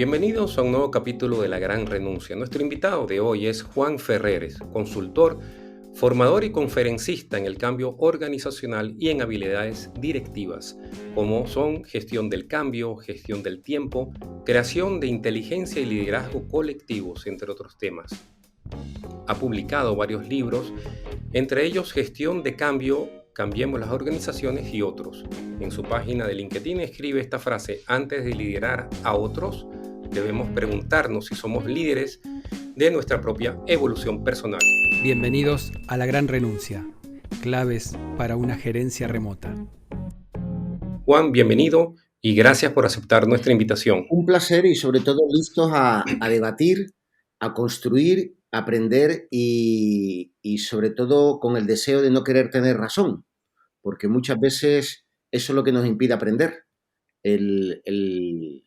Bienvenidos a un nuevo capítulo de La Gran Renuncia. Nuestro invitado de hoy es Juan Ferreres, consultor, formador y conferencista en el cambio organizacional y en habilidades directivas, como son gestión del cambio, gestión del tiempo, creación de inteligencia y liderazgo colectivos, entre otros temas. Ha publicado varios libros, entre ellos Gestión de Cambio, Cambiemos las Organizaciones y otros. En su página de LinkedIn escribe esta frase: antes de liderar a otros, debemos preguntarnos si somos líderes de nuestra propia evolución personal. Bienvenidos a La Gran Renuncia, claves para una gerencia remota. Juan, bienvenido y gracias por aceptar nuestra invitación. Un placer y sobre todo listos a debatir, a construir, a aprender y sobre todo con el deseo de no querer tener razón, porque muchas veces eso es lo que nos impide aprender, el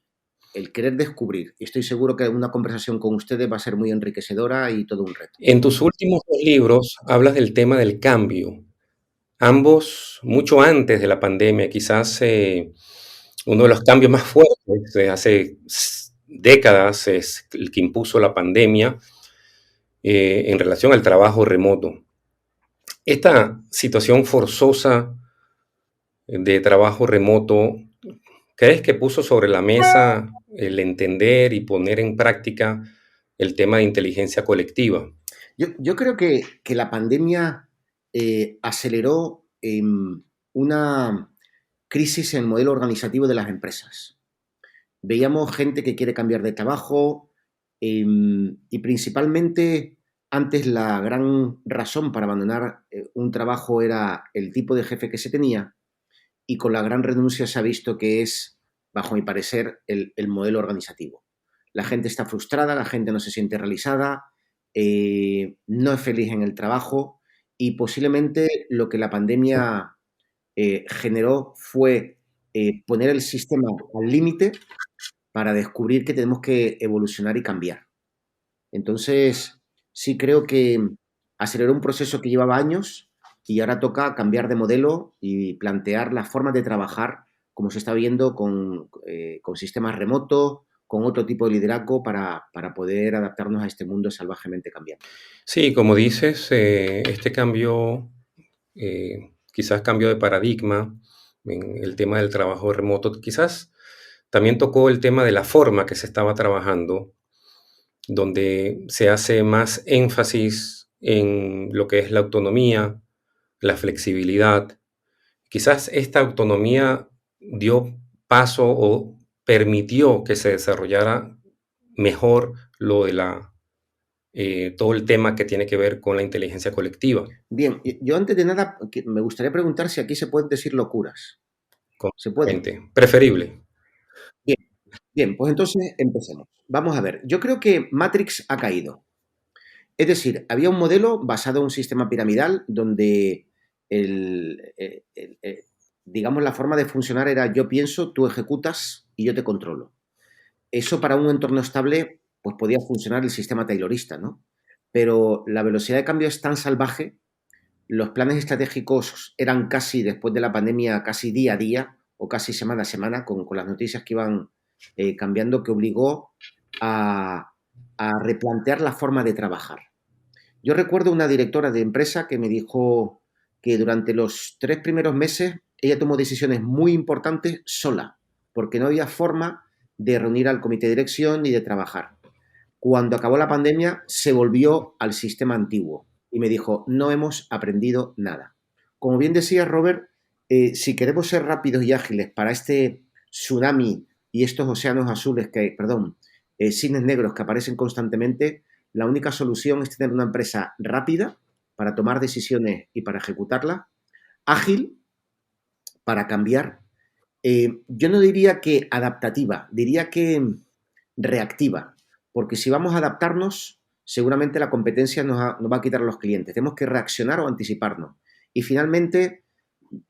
querer descubrir. Y estoy seguro que una conversación con ustedes va a ser muy enriquecedora y todo un reto. En tus últimos dos libros hablas del tema del cambio, ambos mucho antes de la pandemia, quizás uno de los cambios más fuertes de hace décadas es el que impuso la pandemia en relación al trabajo remoto. Esta situación forzosa de trabajo remoto, ¿crees que puso sobre la mesa el entender y poner en práctica el tema de inteligencia colectiva? Yo creo que la pandemia aceleró una crisis en el modelo organizativo de las empresas. Veíamos gente que quiere cambiar de trabajo y principalmente antes la gran razón para abandonar un trabajo era el tipo de jefe que se tenía, y con la gran renuncia se ha visto que es, bajo mi parecer, el modelo organizativo. La gente está frustrada, la gente no se siente realizada, no es feliz en el trabajo y posiblemente lo que la pandemia generó fue poner el sistema al límite para descubrir que tenemos que evolucionar y cambiar. Entonces, sí creo que aceleró un proceso que llevaba años y ahora toca cambiar de modelo y plantear las formas de trabajar como se está viendo con sistemas remotos, con otro tipo de liderazgo para poder adaptarnos a este mundo salvajemente cambiante. Sí, como dices, este cambio, quizás cambio de paradigma en el tema del trabajo remoto, quizás también tocó el tema de la forma que se estaba trabajando, donde se hace más énfasis en lo que es la autonomía, la flexibilidad. Quizás esta autonomía dio paso o permitió que se desarrollara mejor lo de todo el tema que tiene que ver con la inteligencia colectiva. Bien, yo antes de nada me gustaría preguntar si aquí se pueden decir locuras. ¿Se puede? Preferible. Bien, pues entonces empecemos. Vamos a ver, yo creo que Matrix ha caído. Es decir, había un modelo basado en un sistema piramidal donde digamos, la forma de funcionar era yo pienso, tú ejecutas y yo te controlo. Eso para un entorno estable pues podía funcionar el sistema taylorista, ¿no? Pero la velocidad de cambio es tan salvaje, los planes estratégicos eran casi, después de la pandemia, casi día a día o casi semana a semana, con las noticias que iban cambiando, que obligó a replantear la forma de trabajar. Yo recuerdo una directora de empresa que me dijo que durante los 3 primeros meses ella tomó decisiones muy importantes sola, porque no había forma de reunir al comité de dirección ni de trabajar. Cuando acabó la pandemia se volvió al sistema antiguo y me dijo, no hemos aprendido nada. Como bien decía Robert, si queremos ser rápidos y ágiles para este tsunami y estos océanos azules cisnes negros que aparecen constantemente, la única solución es tener una empresa rápida para tomar decisiones y para ejecutarlas, ágil para cambiar. Yo no diría que adaptativa, diría que reactiva, porque si vamos a adaptarnos, seguramente la competencia nos va a quitar a los clientes. Tenemos que reaccionar o anticiparnos. Y finalmente,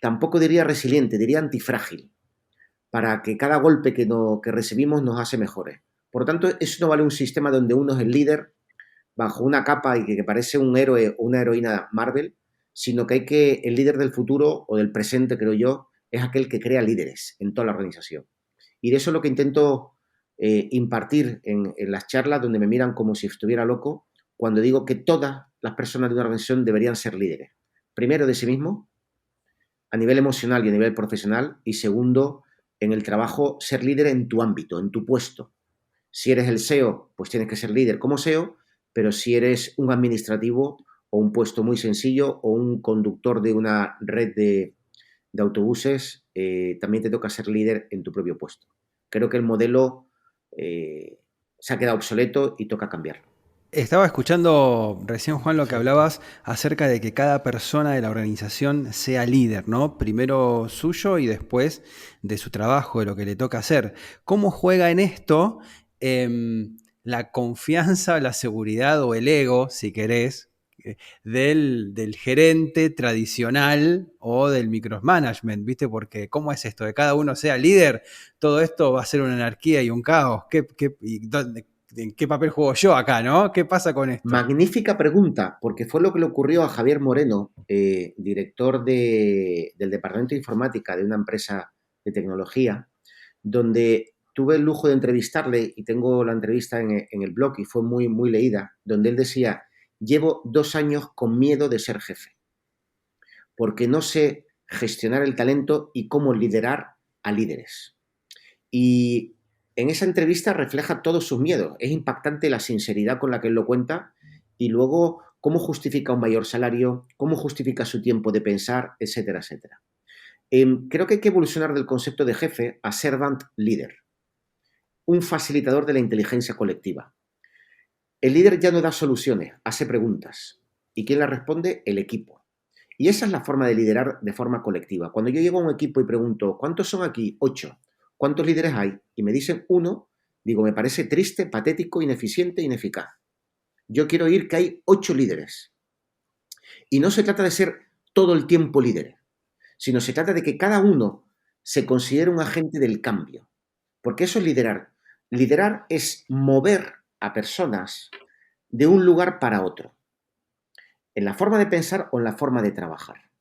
tampoco diría resiliente, diría antifrágil, para que cada golpe que recibimos nos hace mejores. Por lo tanto, eso no vale un sistema donde uno es el líder bajo una capa y que parece un héroe o una heroína Marvel, sino que el líder del futuro o del presente, creo yo, es aquel que crea líderes en toda la organización. Y de eso es lo que intento impartir en las charlas donde me miran como si estuviera loco cuando digo que todas las personas de una organización deberían ser líderes. Primero, de sí mismo, a nivel emocional y a nivel profesional, y segundo, en el trabajo, ser líder en tu ámbito, en tu puesto. Si eres el SEO, pues tienes que ser líder como SEO, pero si eres un administrativo o un puesto muy sencillo o un conductor de una red de autobuses, también te toca ser líder en tu propio puesto. Creo que el modelo se ha quedado obsoleto y toca cambiarlo. Estaba escuchando recién, Juan, lo que hablabas acerca de que cada persona de la organización sea líder, ¿no? Primero suyo y después de su trabajo, de lo que le toca hacer. ¿Cómo juega en esto la confianza, la seguridad o el ego, si querés, del gerente tradicional o del micromanagement? ¿Viste? Porque ¿cómo es esto? De cada uno sea líder, todo esto va a ser una anarquía y un caos. ¿En qué papel juego yo acá, no? ¿Qué pasa con esto? Magnífica pregunta, porque fue lo que le ocurrió a Javier Moreno, director del Departamento de Informática de una empresa de tecnología, donde tuve el lujo de entrevistarle y tengo la entrevista en el blog y fue muy, muy leída, donde él decía, llevo 2 años con miedo de ser jefe, porque no sé gestionar el talento y cómo liderar a líderes. Y en esa entrevista refleja todos sus miedos. Es impactante la sinceridad con la que él lo cuenta y luego cómo justifica un mayor salario, cómo justifica su tiempo de pensar, etcétera, etcétera. Creo que hay que evolucionar del concepto de jefe a servant leader, un facilitador de la inteligencia colectiva. El líder ya no da soluciones, hace preguntas. ¿Y quién las responde? El equipo. Y esa es la forma de liderar de forma colectiva. Cuando yo llego a un equipo y pregunto, ¿cuántos son aquí? 8. ¿Cuántos líderes hay? Y me dicen 1, digo, me parece triste, patético, ineficiente, ineficaz. Yo quiero oír que hay 8 líderes. Y no se trata de ser todo el tiempo líder, sino se trata de que cada uno se considere un agente del cambio. Porque eso es liderar. Liderar es mover a personas de un lugar para otro, en la forma de pensar o en la forma de trabajar.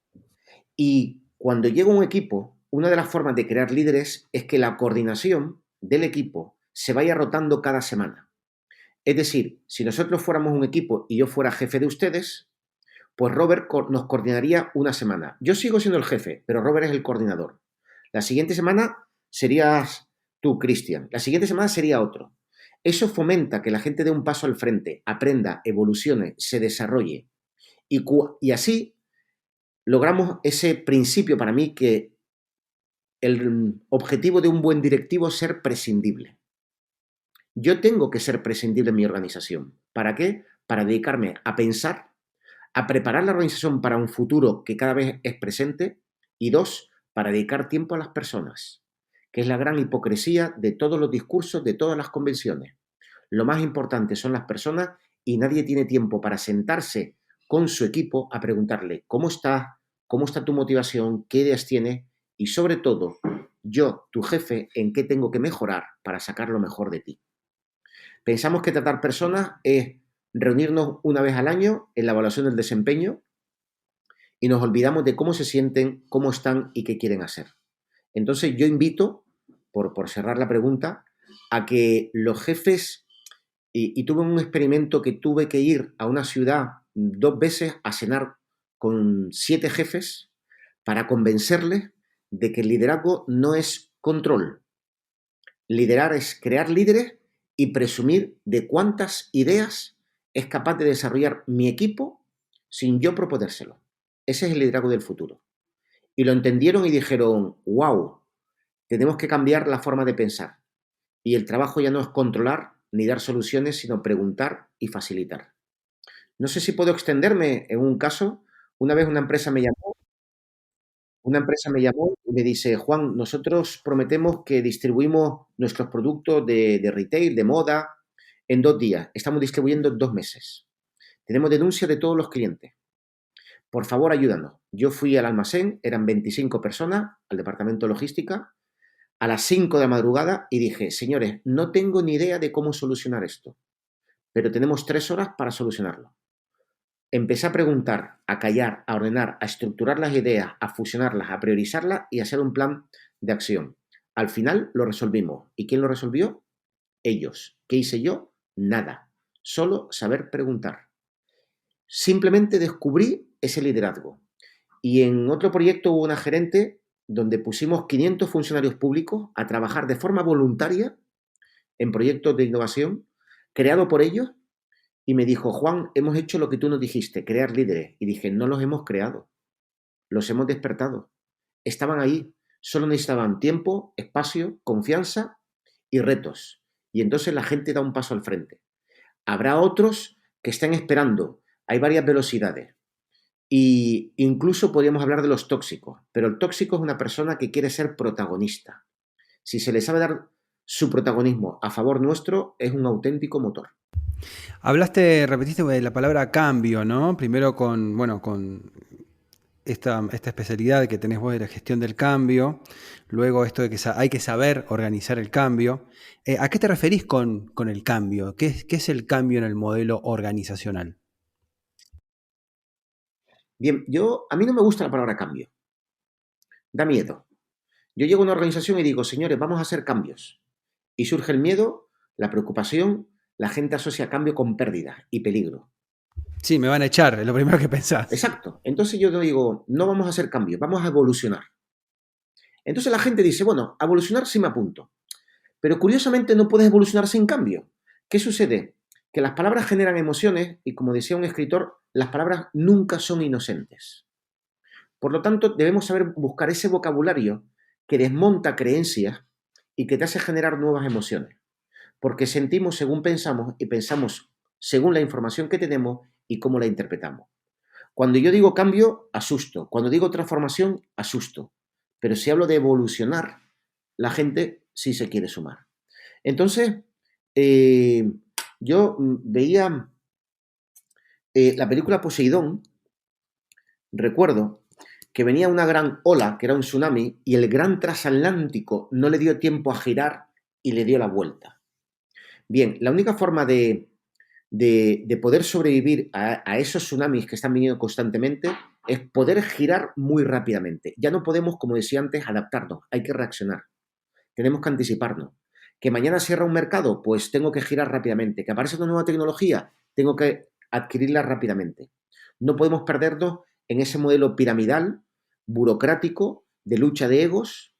Y cuando llega un equipo, una de las formas de crear líderes es que la coordinación del equipo se vaya rotando cada semana. Es decir, si nosotros fuéramos un equipo y yo fuera jefe de ustedes, pues Robert nos coordinaría una semana. Yo sigo siendo el jefe, pero Robert es el coordinador. La siguiente semana serías tú, Cristian. La siguiente semana sería otro. Eso fomenta que la gente dé un paso al frente, aprenda, evolucione, se desarrolle. Y así logramos ese principio para mí que el objetivo de un buen directivo es ser prescindible. Yo tengo que ser prescindible en mi organización. ¿Para qué? Para dedicarme a pensar, a preparar la organización para un futuro que cada vez es presente y 2, para dedicar tiempo a las personas, que es la gran hipocresía de todos los discursos, de todas las convenciones. Lo más importante son las personas y nadie tiene tiempo para sentarse con su equipo a preguntarle cómo estás, cómo está tu motivación, qué ideas tienes y sobre todo, yo, tu jefe, en qué tengo que mejorar para sacar lo mejor de ti. Pensamos que tratar personas es reunirnos una vez al año en la evaluación del desempeño y nos olvidamos de cómo se sienten, cómo están y qué quieren hacer. Entonces yo invito, por cerrar la pregunta, a que los jefes, y tuve un experimento que tuve que ir a una ciudad 2 veces a cenar con 7 jefes para convencerles de que el liderazgo no es control. Liderar es crear líderes y presumir de cuántas ideas es capaz de desarrollar mi equipo sin yo proponérselo. Ese es el liderazgo del futuro. Y lo entendieron y dijeron, wow, tenemos que cambiar la forma de pensar. Y el trabajo ya no es controlar ni dar soluciones, sino preguntar y facilitar. No sé si puedo extenderme en un caso. Una vez una empresa me llamó y me dice, Juan, nosotros prometemos que distribuimos nuestros productos de retail, de moda, en 2 días. Estamos distribuyendo en 2 meses. Tenemos denuncias de todos los clientes. Por favor, ayúdanos. Yo fui al almacén, eran 25 personas, al departamento de logística, a las 5 de la madrugada y dije, señores, no tengo ni idea de cómo solucionar esto, pero tenemos 3 horas para solucionarlo. Empecé a preguntar, a callar, a ordenar, a estructurar las ideas, a fusionarlas, a priorizarlas y a hacer un plan de acción. Al final lo resolvimos. ¿Y quién lo resolvió? ellos. ¿Qué hice yo? Nada. Solo saber preguntar. Simplemente descubrí ese liderazgo. Y en otro proyecto hubo una gerente donde pusimos 500 funcionarios públicos a trabajar de forma voluntaria en proyectos de innovación creado por ellos y me dijo, Juan, hemos hecho lo que tú nos dijiste, crear líderes. Y dije, no los hemos creado, los hemos despertado. Estaban ahí, solo necesitaban tiempo, espacio, confianza y retos. Y entonces la gente da un paso al frente. Habrá otros que estén esperando. Hay varias velocidades. Y incluso podríamos hablar de los tóxicos, pero el tóxico es una persona que quiere ser protagonista. Si se le sabe dar su protagonismo a favor nuestro, es un auténtico motor. Repetiste la palabra cambio, ¿no? Primero con esta especialidad que tenés vos de la gestión del cambio, luego esto de que hay que saber organizar el cambio. ¿A qué te referís con el cambio? ¿Qué es el cambio en el modelo organizacional? Bien, a mí no me gusta la palabra cambio. Da miedo. Yo llego a una organización y digo, señores, vamos a hacer cambios. Y surge el miedo, la preocupación, la gente asocia cambio con pérdida y peligro. Sí, me van a echar, es lo primero que pensás. Exacto. Entonces yo digo, no vamos a hacer cambios, vamos a evolucionar. Entonces la gente dice, bueno, a evolucionar sí me apunto. Pero curiosamente no puedes evolucionar sin cambio. ¿Qué sucede? Que las palabras generan emociones y, como decía un escritor, las palabras nunca son inocentes. Por lo tanto, debemos saber buscar ese vocabulario que desmonta creencias y que te hace generar nuevas emociones. Porque sentimos según pensamos y pensamos según la información que tenemos y cómo la interpretamos. Cuando yo digo cambio, asusto. Cuando digo transformación, asusto. Pero si hablo de evolucionar, la gente sí se quiere sumar. Entonces, yo veía la película Poseidón, recuerdo que venía una gran ola, que era un tsunami, y el gran transatlántico no le dio tiempo a girar y le dio la vuelta. Bien, la única forma de poder sobrevivir a esos tsunamis que están viniendo constantemente es poder girar muy rápidamente. Ya no podemos, como decía antes, adaptarnos, hay que reaccionar. Tenemos que anticiparnos. Que mañana cierra un mercado, pues tengo que girar rápidamente. Que aparece una nueva tecnología, tengo que adquirirla rápidamente. No podemos perdernos en ese modelo piramidal, burocrático, de lucha de egos,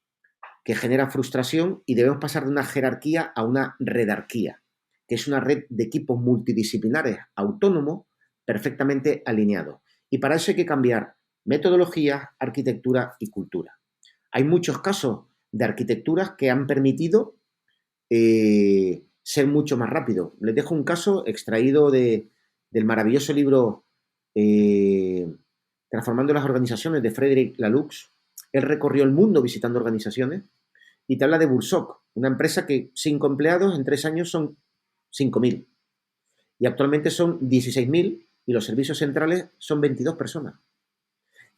que genera frustración y debemos pasar de una jerarquía a una redarquía, que es una red de equipos multidisciplinares autónomos perfectamente alineados. Y para eso hay que cambiar metodologías, arquitectura y cultura. Hay muchos casos de arquitecturas que han permitido ser mucho más rápido. Les dejo un caso extraído del maravilloso libro Transformando las organizaciones de Frederic Laloux. Él recorrió el mundo visitando organizaciones y te habla de Bursock, una empresa que 5 empleados en 3 años son 5.000 y actualmente son 16.000 y los servicios centrales son 22 personas.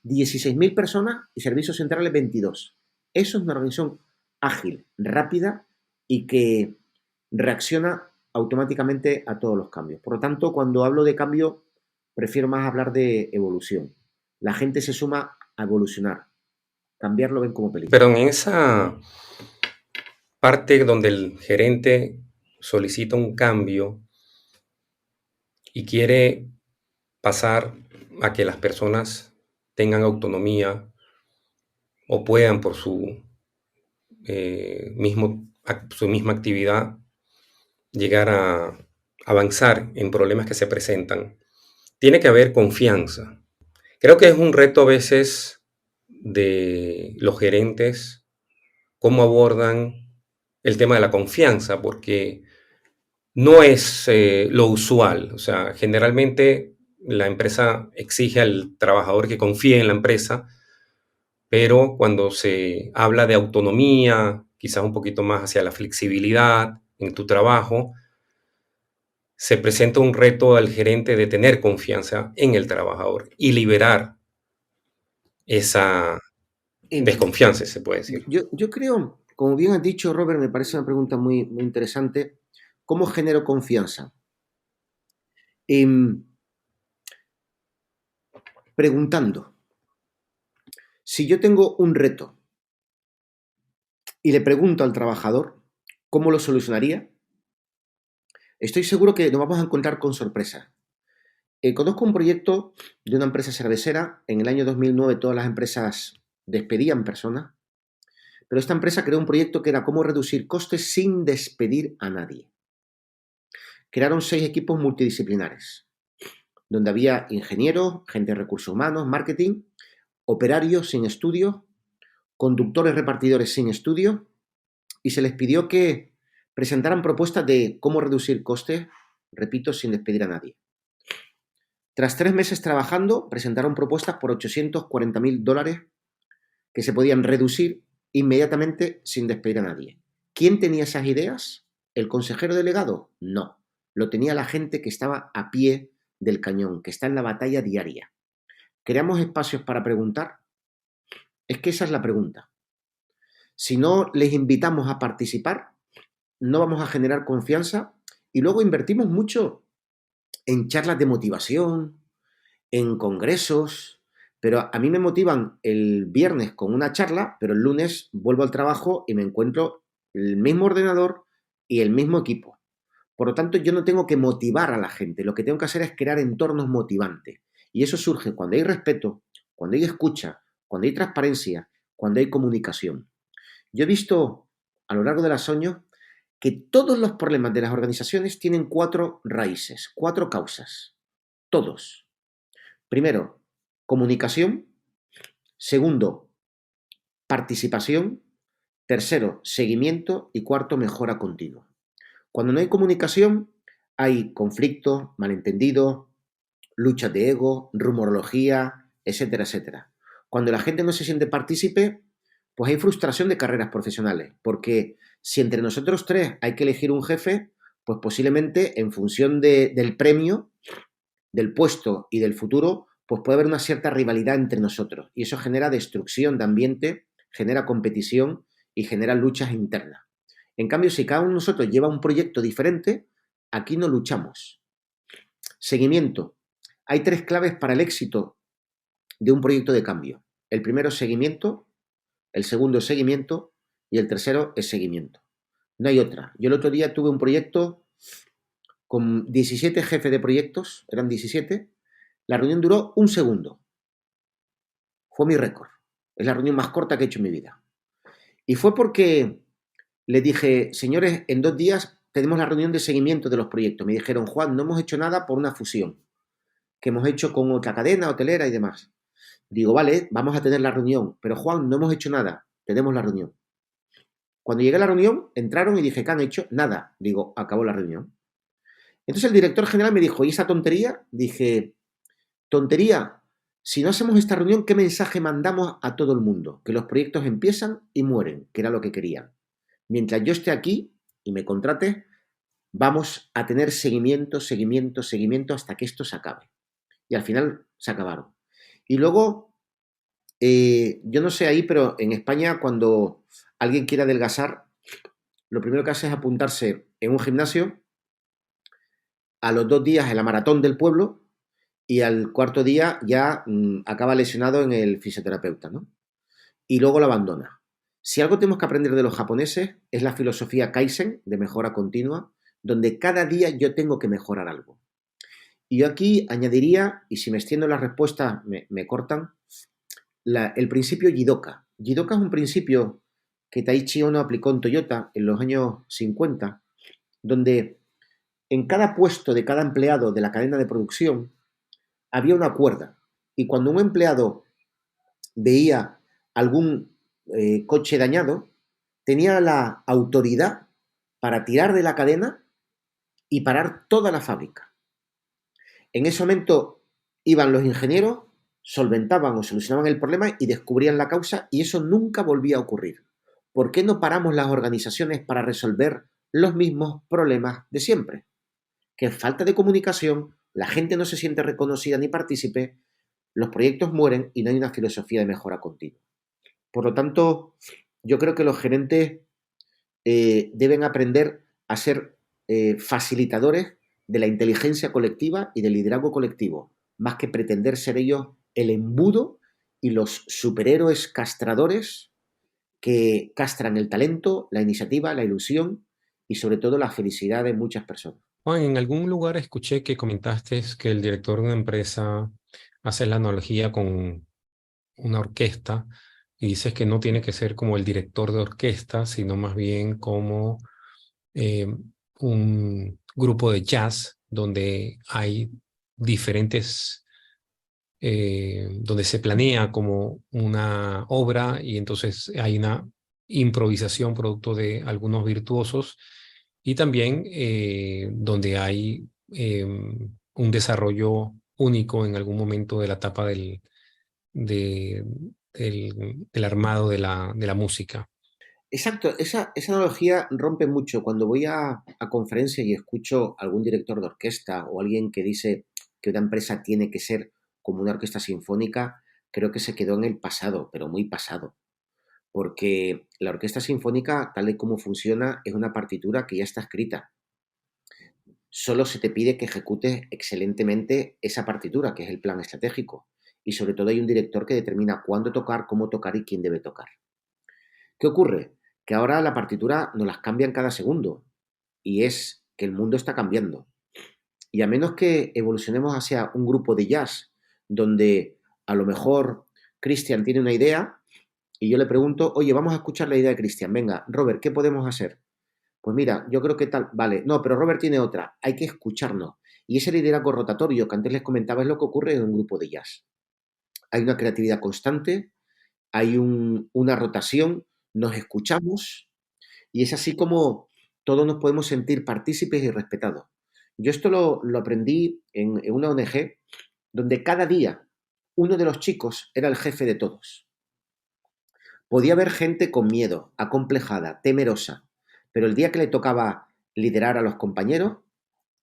16.000 personas y servicios centrales 22. Eso es una organización ágil, rápida y que reacciona automáticamente a todos los cambios. Por lo tanto, cuando hablo de cambio, prefiero más hablar de evolución. La gente se suma a evolucionar. Cambiar lo ven como peligro. Pero en esa parte donde el gerente solicita un cambio y quiere pasar a que las personas tengan autonomía o puedan por su misma actividad llegar a avanzar en problemas que se presentan, tiene que haber confianza. Creo que es un reto a veces de los gerentes cómo abordan el tema de la confianza, porque no es lo usual. O sea, generalmente la empresa exige al trabajador que confíe en la empresa, pero cuando se habla de autonomía, quizás un poquito más hacia la flexibilidad en tu trabajo, se presenta un reto al gerente de tener confianza en el trabajador y liberar esa desconfianza, se puede decir. Yo creo, como bien has dicho, Robert, me parece una pregunta muy, muy interesante. ¿Cómo genero confianza? Preguntando. Si yo tengo un reto y le pregunto al trabajador cómo lo solucionaría, Estoy seguro que nos vamos a encontrar con sorpresas. Conozco un proyecto de una empresa cervecera. En el año 2009 todas las empresas despedían personas, pero esta empresa creó un proyecto que era cómo reducir costes sin despedir a nadie. Crearon 6 equipos multidisciplinares, donde había ingenieros, gente de recursos humanos, marketing, operarios sin estudios, conductores repartidores sin estudios, y se les pidió que presentaran propuestas de cómo reducir costes, repito, sin despedir a nadie. Tras 3 meses trabajando, presentaron propuestas por $840.000 que se podían reducir inmediatamente sin despedir a nadie. ¿Quién tenía esas ideas? ¿El consejero delegado? No. Lo tenía la gente que estaba a pie del cañón, que está en la batalla diaria. ¿Creamos espacios para preguntar? Es que esa es la pregunta. Si no les invitamos a participar, no vamos a generar confianza y luego invertimos mucho en charlas de motivación, en congresos, pero a mí me motivan el viernes con una charla, pero el lunes vuelvo al trabajo y me encuentro el mismo ordenador y el mismo equipo. Por lo tanto, yo no tengo que motivar a la gente, lo que tengo que hacer es crear entornos motivantes. Y eso surge cuando hay respeto, cuando hay escucha, cuando hay transparencia, cuando hay comunicación. Yo he visto a lo largo de los años que todos los problemas de las organizaciones tienen 4 raíces, 4 causas. Todos. Primero, comunicación. Segundo, participación. Tercero, seguimiento. Y cuarto, mejora continua. Cuando no hay comunicación, hay conflictos, malentendidos, luchas de ego, rumorología, etcétera, etcétera. Cuando la gente no se siente partícipe, pues hay frustración de carreras profesionales, porque si entre nosotros 3 hay que elegir un jefe, pues posiblemente en función del premio, del puesto y del futuro, pues puede haber una cierta rivalidad entre nosotros y eso genera destrucción de ambiente, genera competición y genera luchas internas. En cambio, si cada uno de nosotros lleva un proyecto diferente, aquí no luchamos. Seguimiento. Hay 3 claves para el éxito de un proyecto de cambio. El primero es seguimiento, el segundo es seguimiento y el tercero es seguimiento. No hay otra. Yo el otro día tuve un proyecto con 17 jefes de proyectos, eran 17. La reunión duró 1 segundo. Fue mi récord. Es la reunión más corta que he hecho en mi vida. Y fue porque les dije, señores, en 2 días tenemos la reunión de seguimiento de los proyectos. Me dijeron, Juan, no hemos hecho nada por una fusión que hemos hecho con otra cadena hotelera y demás. Digo, vale, vamos a tener la reunión, pero Juan, no hemos hecho nada, tenemos la reunión. Cuando llegué a la reunión, entraron y dije, ¿qué han hecho? Nada. Digo, acabó la reunión. Entonces el director general me dijo, ¿y esa tontería? Dije, tontería, si no hacemos esta reunión, ¿qué mensaje mandamos a todo el mundo? Que los proyectos empiezan y mueren, que era lo que querían. Mientras yo esté aquí y me contrate, vamos a tener seguimiento, seguimiento, seguimiento hasta que esto se acabe. Y al final se acabaron. Y luego, yo no sé ahí, pero en España cuando alguien quiere adelgazar, lo primero que hace es apuntarse en un gimnasio, a los 2 días en la maratón del pueblo y al cuarto día ya acaba lesionado en el fisioterapeuta, ¿no? Y luego lo abandona. Si algo tenemos que aprender de los japoneses es la filosofía Kaizen, de mejora continua, donde cada día yo tengo que mejorar algo. Y yo aquí añadiría, y si me extiendo las respuestas me cortan, el principio Jidoka. Jidoka es un principio que Taiichi Ohno aplicó en Toyota en los años 50, donde en cada puesto de cada empleado de la cadena de producción había una cuerda. Y cuando un empleado veía algún coche dañado, tenía la autoridad para tirar de la cadena y parar toda la fábrica. En ese momento iban los ingenieros, solventaban o solucionaban el problema y descubrían la causa y eso nunca volvía a ocurrir. ¿Por qué no paramos las organizaciones para resolver los mismos problemas de siempre? Que falta de comunicación, la gente no se siente reconocida ni partícipe, los proyectos mueren y no hay una filosofía de mejora continua. Por lo tanto, yo creo que los gerentes deben aprender a ser facilitadores de la inteligencia colectiva y del liderazgo colectivo, más que pretender ser ellos el embudo y los superhéroes castradores que castran el talento, la iniciativa, la ilusión y sobre todo la felicidad de muchas personas. Juan, en algún lugar escuché que comentaste que el director de una empresa hace la analogía con una orquesta y dices que no tiene que ser como el director de orquesta, sino más bien como eh, un grupo de jazz donde hay diferentes, donde se planea como una obra y entonces hay una improvisación producto de algunos virtuosos y también donde hay un desarrollo único en algún momento de la etapa de- del armado de la música. Exacto, esa analogía rompe mucho. Cuando voy a conferencias y escucho a algún director de orquesta o alguien que dice que una empresa tiene que ser como una orquesta sinfónica, creo que se quedó en el pasado, pero muy pasado. Porque la orquesta sinfónica, tal y como funciona, es una partitura que ya está escrita. Solo se te pide que ejecutes excelentemente esa partitura, que es el plan estratégico. Y sobre todo hay un director que determina cuándo tocar, cómo tocar y quién debe tocar. ¿Qué ocurre? Que ahora la partitura nos las cambian cada segundo y es que el mundo está cambiando. Y a menos que evolucionemos hacia un grupo de jazz donde a lo mejor Cristian tiene una idea y yo le pregunto, oye, vamos a escuchar la idea de Cristian, venga, Robert, ¿qué podemos hacer? Pues mira, yo creo que tal, vale, no, pero Robert tiene otra, hay que escucharnos. Y ese liderazgo rotatorio que antes les comentaba es lo que ocurre en un grupo de jazz. Hay una creatividad constante, hay una rotación, nos escuchamos y es así como todos nos podemos sentir partícipes y respetados. Yo esto lo aprendí en una ONG donde cada día uno de los chicos era el jefe de todos. Podía haber gente con miedo, acomplejada, temerosa, pero el día que le tocaba liderar a los compañeros,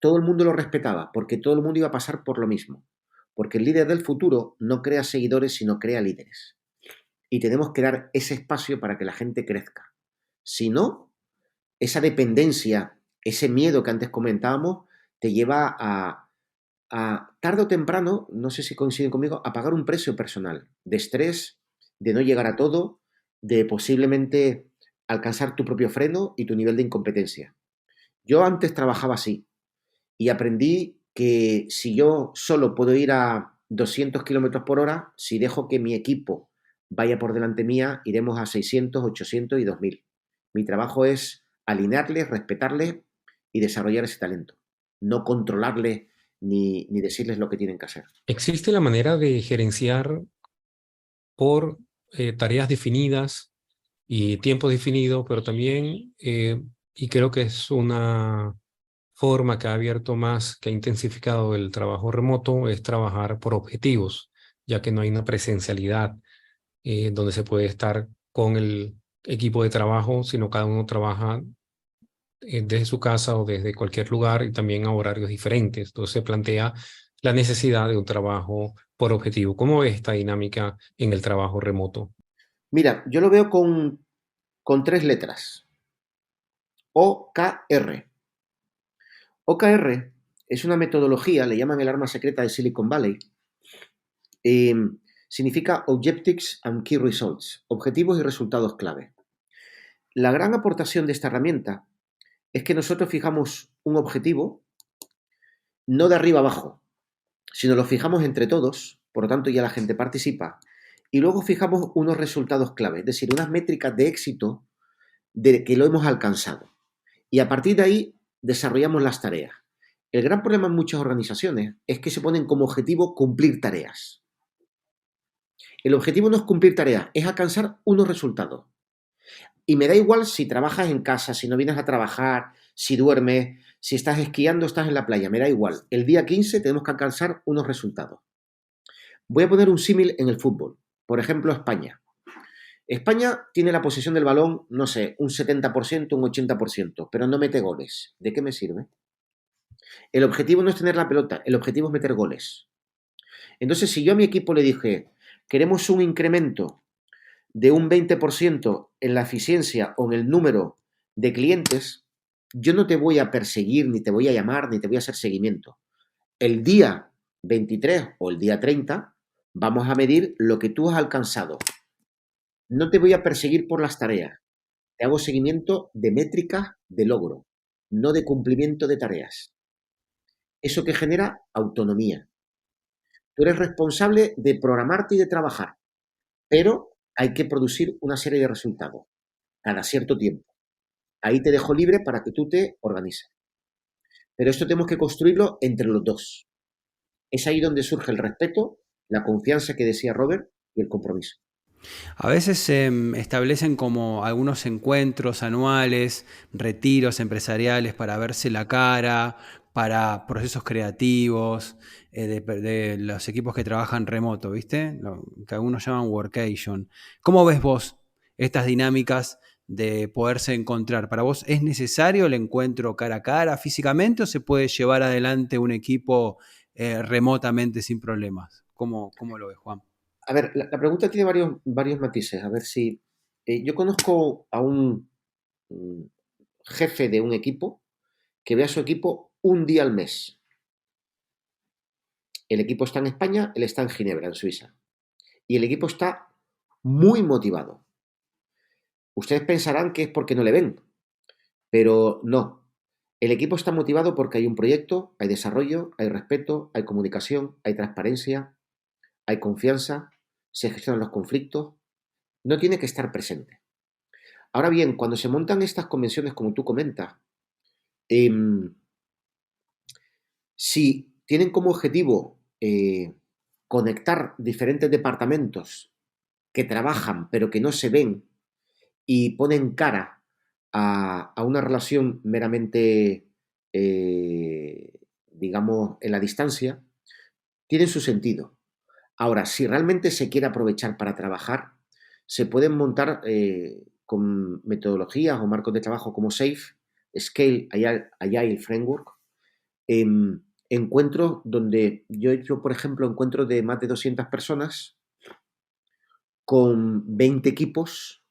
todo el mundo lo respetaba porque todo el mundo iba a pasar por lo mismo. Porque el líder del futuro no crea seguidores, sino crea líderes. Y tenemos que dar ese espacio para que la gente crezca. Si no, esa dependencia, ese miedo que antes comentábamos, te lleva tarde o temprano, no sé si coinciden conmigo, a pagar un precio personal de estrés, de no llegar a todo, de posiblemente alcanzar tu propio freno y tu nivel de incompetencia. Yo antes trabajaba así y aprendí que si yo solo puedo ir a 200 kilómetros por hora, si dejo que mi equipo vaya por delante mía, iremos a 600, 800 y 2000. Mi trabajo es alinearles, respetarles y desarrollar ese talento, no controlarles ni decirles lo que tienen que hacer. ¿Existe la manera de gerenciar por tareas definidas y tiempo definido, pero también, y creo que es una forma que ha abierto más, que ha intensificado el trabajo remoto, es trabajar por objetivos, ya que no hay una presencialidad donde se puede estar con el equipo de trabajo, sino cada uno trabaja desde su casa o desde cualquier lugar y también a horarios diferentes. Entonces se plantea la necesidad de un trabajo por objetivo. ¿Cómo ves esta dinámica en el trabajo remoto? Mira, yo lo veo con tres letras. OKR. OKR es una metodología, le llaman el arma secreta de Silicon Valley. eh, Significa Objectives and Key Results, objetivos y resultados clave. La gran aportación de esta herramienta es que nosotros fijamos un objetivo, no de arriba abajo, sino lo fijamos entre todos, por lo tanto ya la gente participa, y luego fijamos unos resultados clave, es decir, unas métricas de éxito de que lo hemos alcanzado. Y a partir de ahí desarrollamos las tareas. El gran problema en muchas organizaciones es que se ponen como objetivo cumplir tareas. El objetivo no es cumplir tareas, es alcanzar unos resultados. Y me da igual si trabajas en casa, si no vienes a trabajar, si duermes, si estás esquiando, estás en la playa, me da igual. El día 15 tenemos que alcanzar unos resultados. Voy a poner un símil en el fútbol. Por ejemplo, España. España tiene la posesión del balón, no sé, un 70%, un 80%, pero no mete goles. ¿De qué me sirve? El objetivo no es tener la pelota, el objetivo es meter goles. Entonces, si yo a mi equipo le dije, queremos un incremento de un 20% en la eficiencia o en el número de clientes, yo no te voy a perseguir, ni te voy a llamar, ni te voy a hacer seguimiento. El día 23 o el día 30 vamos a medir lo que tú has alcanzado. No te voy a perseguir por las tareas. Te hago seguimiento de métricas de logro, no de cumplimiento de tareas. ¿Eso que genera? Autonomía. Tú eres responsable de programarte y de trabajar, pero hay que producir una serie de resultados cada cierto tiempo. Ahí te dejo libre para que tú te organices. Pero esto tenemos que construirlo entre los dos. Es ahí donde surge el respeto, la confianza que decía Robert y el compromiso. A veces se establecen como algunos encuentros anuales, retiros empresariales para verse la cara, para procesos creativos, de los equipos que trabajan remoto, ¿viste? Lo que algunos llaman workation. ¿Cómo ves vos estas dinámicas de poderse encontrar? ¿Para vos es necesario el encuentro cara a cara físicamente o se puede llevar adelante un equipo remotamente sin problemas? ¿Cómo lo ves, Juan? A ver, la pregunta tiene varios matices. A ver si... yo conozco a un jefe de un equipo que ve a su equipo un día al mes. El equipo está en España, él está en Ginebra, en Suiza. Y el equipo está muy motivado. Ustedes pensarán que es porque no le ven, pero no. El equipo está motivado porque hay un proyecto, hay desarrollo, hay respeto, hay comunicación, hay transparencia, hay confianza, se gestionan los conflictos. No tiene que estar presente. Ahora bien, cuando se montan estas convenciones, como tú comentas, eh, si tienen como objetivo conectar diferentes departamentos que trabajan pero que no se ven y ponen cara a una relación meramente, digamos, en la distancia, tienen su sentido. Ahora, si realmente se quiere aprovechar para trabajar, se pueden montar con metodologías o marcos de trabajo como SAFe, Scale, Agile Framework, encuentros donde yo he hecho, por ejemplo, encuentros de más de 200 personas con 20 equipos,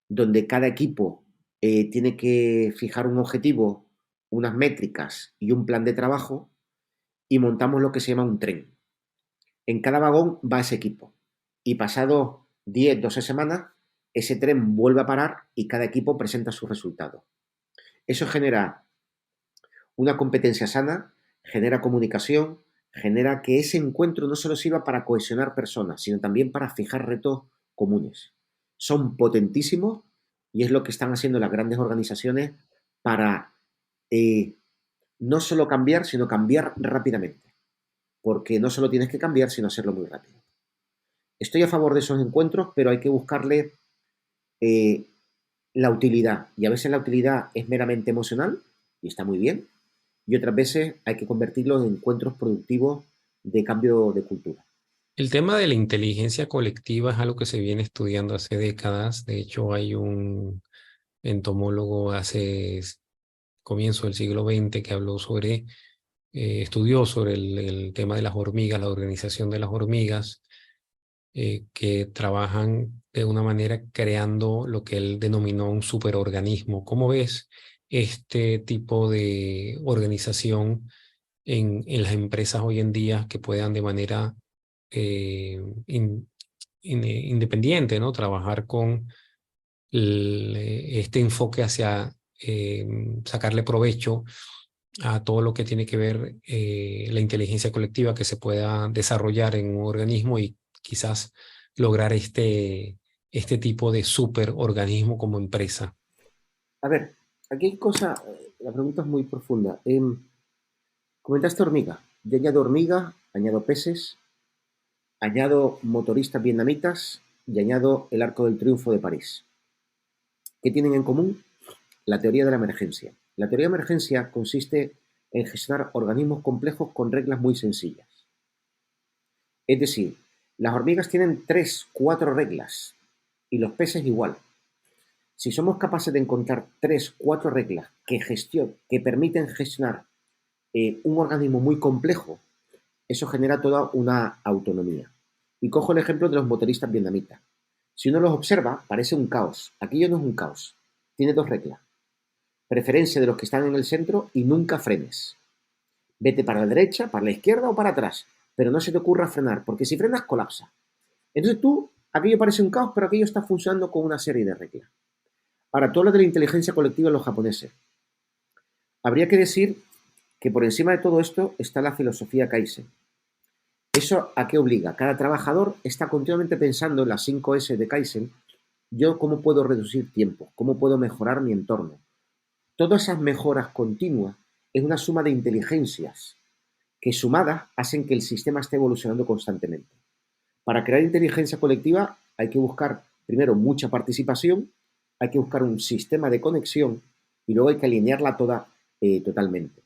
donde cada equipo tiene que fijar un objetivo, unas métricas y un plan de trabajo y montamos lo que se llama un tren. En cada vagón va ese equipo y pasado 10, 12 semanas, ese tren vuelve a parar y cada equipo presenta sus resultados. Eso genera una competencia sana, genera comunicación, genera que ese encuentro no solo sirva para cohesionar personas, sino también para fijar retos comunes. Son potentísimos y es lo que están haciendo las grandes organizaciones para no solo cambiar, sino cambiar rápidamente. Porque no solo tienes que cambiar, sino hacerlo muy rápido. Estoy a favor de esos encuentros, pero hay que buscarle la utilidad. Y a veces la utilidad es meramente emocional, y está muy bien, y otras veces hay que convertirlos en encuentros productivos de cambio de cultura. El tema de la inteligencia colectiva es algo que se viene estudiando hace décadas. De hecho, hay un entomólogo hace comienzo del siglo XX que habló sobre, estudió sobre el tema de las hormigas, la organización de las hormigas, que trabajan de una manera creando lo que él denominó un superorganismo. ¿Cómo ves este tipo de organización en las empresas hoy en día que puedan de manera eh, in- independiente, ¿no? Trabajar con este enfoque hacia sacarle provecho a todo lo que tiene que ver la inteligencia colectiva que se pueda desarrollar en un organismo y quizás lograr este tipo de superorganismo como empresa. A ver, aquí hay cosa, la pregunta es muy profunda. Comentaste hormiga. Yo añado hormiga, añado peces, añado motoristas vietnamitas y añado el Arco del Triunfo de París. ¿Qué tienen en común? La teoría de la emergencia. La teoría de emergencia consiste en gestionar organismos complejos con reglas muy sencillas. Es decir, las hormigas tienen 3, 4 reglas y los peces igual. Si somos capaces de encontrar 3, 4 reglas que permiten gestionar un organismo muy complejo, eso genera toda una autonomía. Y cojo el ejemplo de los motoristas vietnamitas. Si uno los observa, parece un caos. Aquello no es un caos. Tiene 2 reglas. Preferencia de los que están en el centro y nunca frenes. Vete para la derecha, para la izquierda o para atrás, pero no se te ocurra frenar, porque si frenas colapsa. Entonces aquello parece un caos, pero aquello está funcionando con una serie de reglas. Ahora, tú hablas de la inteligencia colectiva de los japoneses. Habría que decir que por encima de todo esto está la filosofía Kaizen. ¿Eso a qué obliga? Cada trabajador está continuamente pensando en las 5 S de Kaizen. Yo, ¿cómo puedo reducir tiempo? ¿Cómo puedo mejorar mi entorno? Todas esas mejoras continuas es una suma de inteligencias que sumadas hacen que el sistema esté evolucionando constantemente. Para crear inteligencia colectiva hay que buscar, primero, mucha participación, hay que buscar un sistema de conexión y luego hay que alinearla toda totalmente.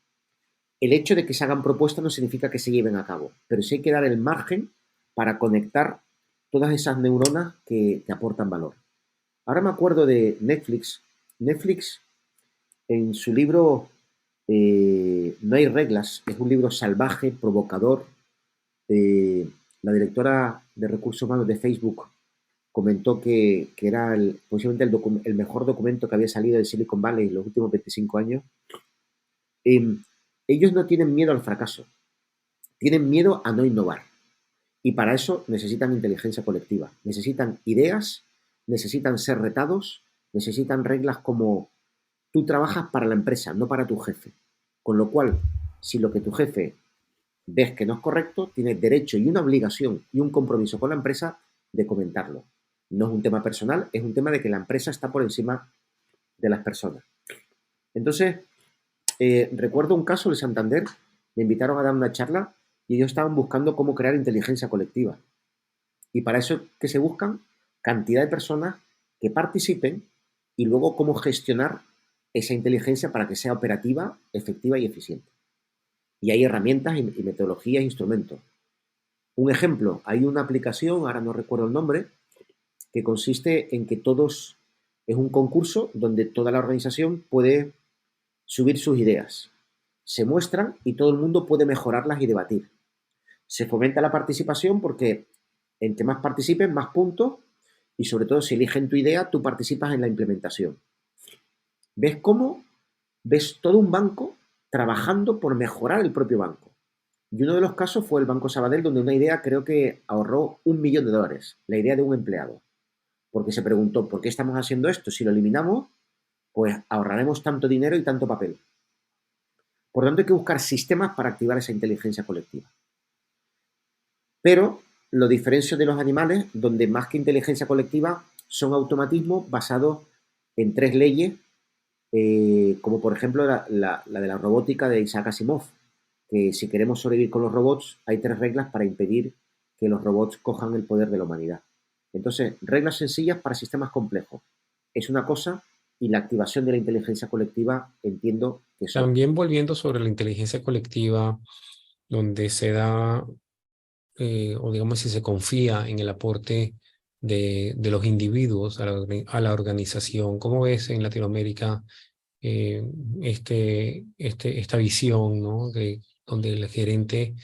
El hecho de que se hagan propuestas no significa que se lleven a cabo, pero sí hay que dar el margen para conectar todas esas neuronas que aportan valor. Ahora me acuerdo de Netflix. Netflix, en su libro No hay reglas, es un libro salvaje, provocador. La directora de recursos humanos de Facebook comentó que era posiblemente el mejor documento que había salido de Silicon Valley en los últimos 25 años. Ellos no tienen miedo al fracaso, tienen miedo a no innovar. Y para eso necesitan inteligencia colectiva, necesitan ideas, necesitan ser retados, necesitan reglas como tú trabajas para la empresa, no para tu jefe. Con lo cual, si lo que tu jefe ves que no es correcto, tienes derecho y una obligación y un compromiso con la empresa de comentarlo. No es un tema personal, es un tema de que la empresa está por encima de las personas. Entonces, recuerdo un caso de Santander, me invitaron a dar una charla y ellos estaban buscando cómo crear inteligencia colectiva. Y para eso, ¿qué se buscan? Cantidad de personas que participen y luego cómo gestionar esa inteligencia para que sea operativa, efectiva y eficiente. Y hay herramientas y metodologías e instrumentos. Un ejemplo, hay una aplicación, ahora no recuerdo el nombre, que consiste en que todos, es un concurso donde toda la organización puede subir sus ideas. Se muestran y todo el mundo puede mejorarlas y debatir. Se fomenta la participación porque entre más participen, más puntos y sobre todo si eligen tu idea, tú participas en la implementación. ¿Ves cómo? Ves todo un banco trabajando por mejorar el propio banco. Y uno de los casos fue el Banco Sabadell, donde una idea creo que ahorró $1 millón, la idea de un empleado. Porque se preguntó, ¿por qué estamos haciendo esto? Si lo eliminamos, pues ahorraremos tanto dinero y tanto papel. Por lo tanto, hay que buscar sistemas para activar esa inteligencia colectiva. Pero lo diferencio de los animales, donde más que inteligencia colectiva son automatismos basados en 3 leyes, como por ejemplo la de la robótica de Isaac Asimov, que si queremos sobrevivir con los robots, hay 3 reglas para impedir que los robots cojan el poder de la humanidad. Entonces, reglas sencillas para sistemas complejos es una cosa y la activación de la inteligencia colectiva entiendo que son. También volviendo sobre la inteligencia colectiva, donde se da, o digamos si se confía en el aporte de los individuos a la organización. ¿Cómo ves en Latinoamérica esta visión, ¿no? Donde el gerente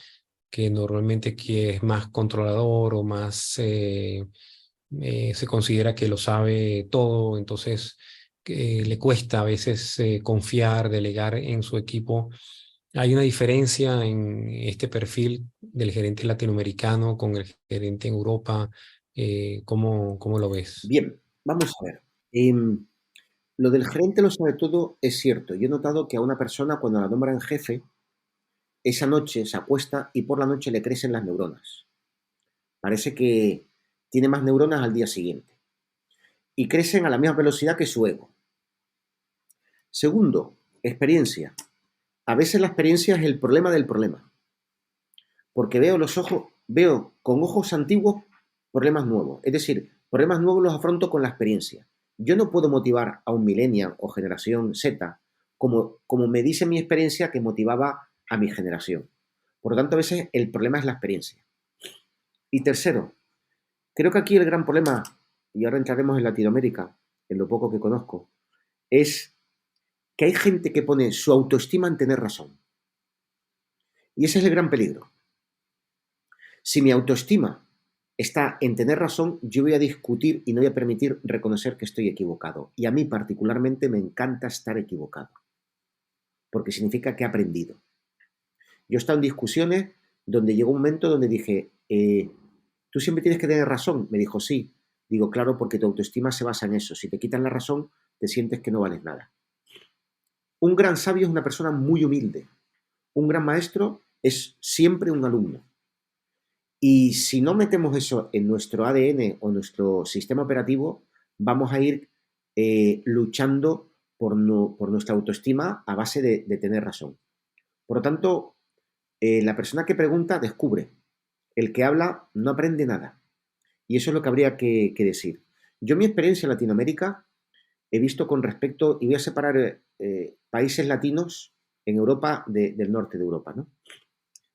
que normalmente que es más controlador o más se considera que lo sabe todo, entonces le cuesta a veces confiar, delegar en su equipo? ¿Hay una diferencia en este perfil del gerente latinoamericano con el gerente en Europa? ¿Cómo lo ves? Bien, vamos a ver. Lo del gerente lo sabe todo es cierto. Yo he notado que a una persona cuando la nombran jefe, esa noche se acuesta y por la noche le crecen las neuronas. Parece que tiene más neuronas al día siguiente. Y crecen a la misma velocidad que su ego. Segundo, experiencia. A veces la experiencia es el problema del problema. Porque veo con ojos antiguos problemas nuevos. Es decir, problemas nuevos los afronto con la experiencia. Yo no puedo motivar a un millennial o generación Z como me dice mi experiencia que motivaba a mi generación. Por lo tanto, a veces el problema es la experiencia. Y tercero, creo que aquí el gran problema, y ahora entraremos en Latinoamérica, en lo poco que conozco, es que hay gente que pone su autoestima en tener razón. Y ese es el gran peligro. Si mi autoestima está en tener razón, yo voy a discutir y no voy a permitir reconocer que estoy equivocado. Y a mí particularmente me encanta estar equivocado, porque significa que he aprendido. Yo he estado en discusiones donde llegó un momento donde dije, tú siempre tienes que tener razón. Me dijo, sí. Digo, claro, porque tu autoestima se basa en eso. Si te quitan la razón, te sientes que no vales nada. Un gran sabio es una persona muy humilde, un gran maestro es siempre un alumno. Y si no metemos eso en nuestro ADN o nuestro sistema operativo, vamos a ir luchando por nuestra autoestima a base de tener razón. Por lo tanto, la persona que pregunta descubre. El que habla no aprende nada. Y eso es lo que habría que decir. Yo mi experiencia en Latinoamérica he visto con respecto, y voy a separar países latinos en Europa del norte de Europa, ¿no?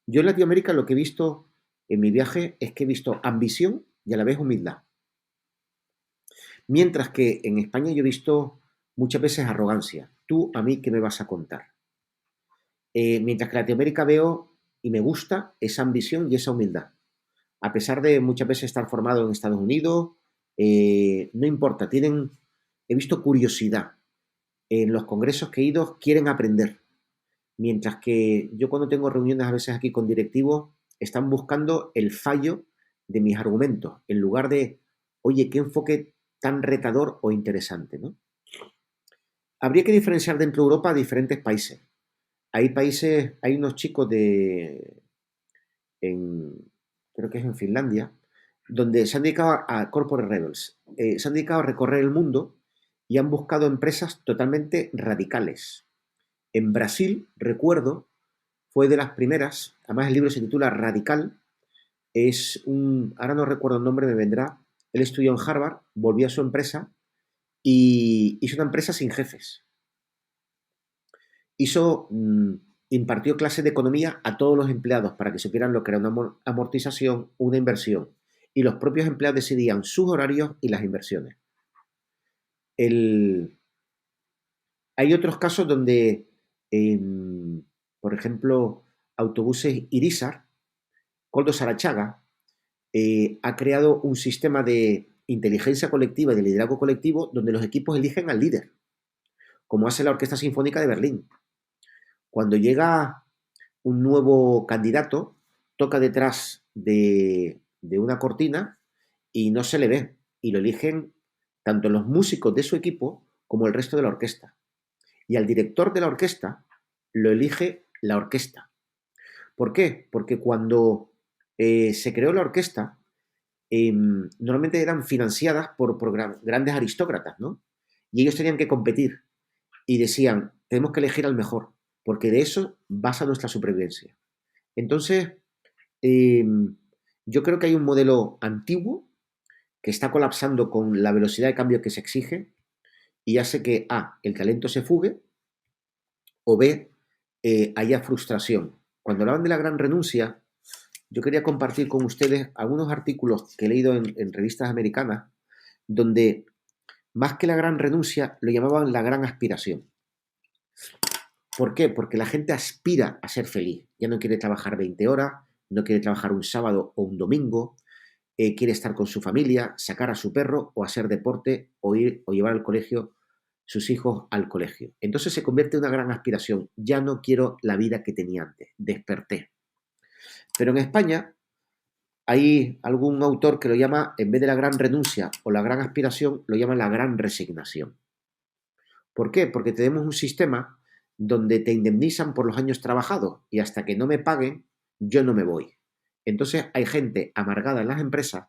Yo en Latinoamérica lo que he visto en mi viaje es que he visto ambición y a la vez humildad. Mientras que en España yo he visto muchas veces arrogancia. Tú a mí, ¿qué me vas a contar? Mientras que en Latinoamérica veo y me gusta esa ambición y esa humildad. A pesar de muchas veces estar formado en Estados Unidos, no importa, he visto curiosidad. En los congresos que he ido quieren aprender. Mientras que yo cuando tengo reuniones a veces aquí con directivos, están buscando el fallo de mis argumentos, en lugar de, oye, qué enfoque tan retador o interesante, ¿no? Habría que diferenciar dentro de Europa diferentes países. Hay unos chicos creo que es en Finlandia, donde se han dedicado a Corporate Rebels. Se han dedicado a recorrer el mundo y han buscado empresas totalmente radicales. En Brasil, recuerdo, fue de las primeras, además el libro se titula Radical, ahora no recuerdo el nombre, me vendrá, él estudió en Harvard, volvió a su empresa y hizo una empresa sin jefes. Impartió clases de economía a todos los empleados para que supieran lo que era una amortización, una inversión. Y los propios empleados decidían sus horarios y las inversiones. Hay otros casos donde, por ejemplo, Autobuses Irizar, Koldo Sarachaga, ha creado un sistema de inteligencia colectiva y de liderazgo colectivo donde los equipos eligen al líder, como hace la Orquesta Sinfónica de Berlín. Cuando llega un nuevo candidato, toca detrás de una cortina y no se le ve. Y lo eligen tanto los músicos de su equipo como el resto de la orquesta. Y al director de la orquesta lo elige la orquesta. ¿Por qué? Porque cuando se creó la orquesta, normalmente eran financiadas por grandes aristócratas, ¿no? Y ellos tenían que competir. Y decían, tenemos que elegir al mejor, porque de eso basa nuestra supervivencia. Entonces, yo creo que hay un modelo antiguo que está colapsando con la velocidad de cambio que se exige y hace que A, el talento se fugue, o B, haya frustración. Cuando hablaban de la gran renuncia, yo quería compartir con ustedes algunos artículos que he leído en revistas americanas, donde más que la gran renuncia lo llamaban la gran aspiración. ¿Por qué? Porque la gente aspira a ser feliz. Ya no quiere trabajar 20 horas, no quiere trabajar un sábado o un domingo, quiere estar con su familia, sacar a su perro o hacer deporte o ir o llevar al colegio sus hijos al colegio. Entonces se convierte en una gran aspiración. Ya no quiero la vida que tenía antes. Desperté. Pero en España hay algún autor que lo llama, en vez de la gran renuncia o la gran aspiración, lo llama la gran resignación. ¿Por qué? Porque tenemos un sistema donde te indemnizan por los años trabajados y hasta que no me paguen, yo no me voy. Entonces hay gente amargada en las empresas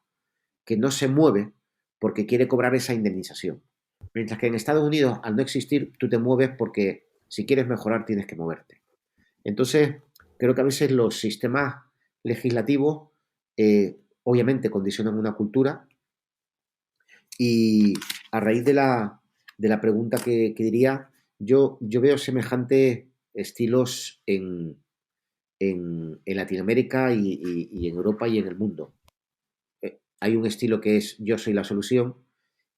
que no se mueve porque quiere cobrar esa indemnización. Mientras que en Estados Unidos, al no existir, tú te mueves porque si quieres mejorar tienes que moverte. Entonces, creo que a veces los sistemas legislativos obviamente condicionan una cultura y a raíz de la pregunta que diría, yo veo semejantes estilos en Latinoamérica y en Europa y en el mundo. Hay un estilo que es yo soy la solución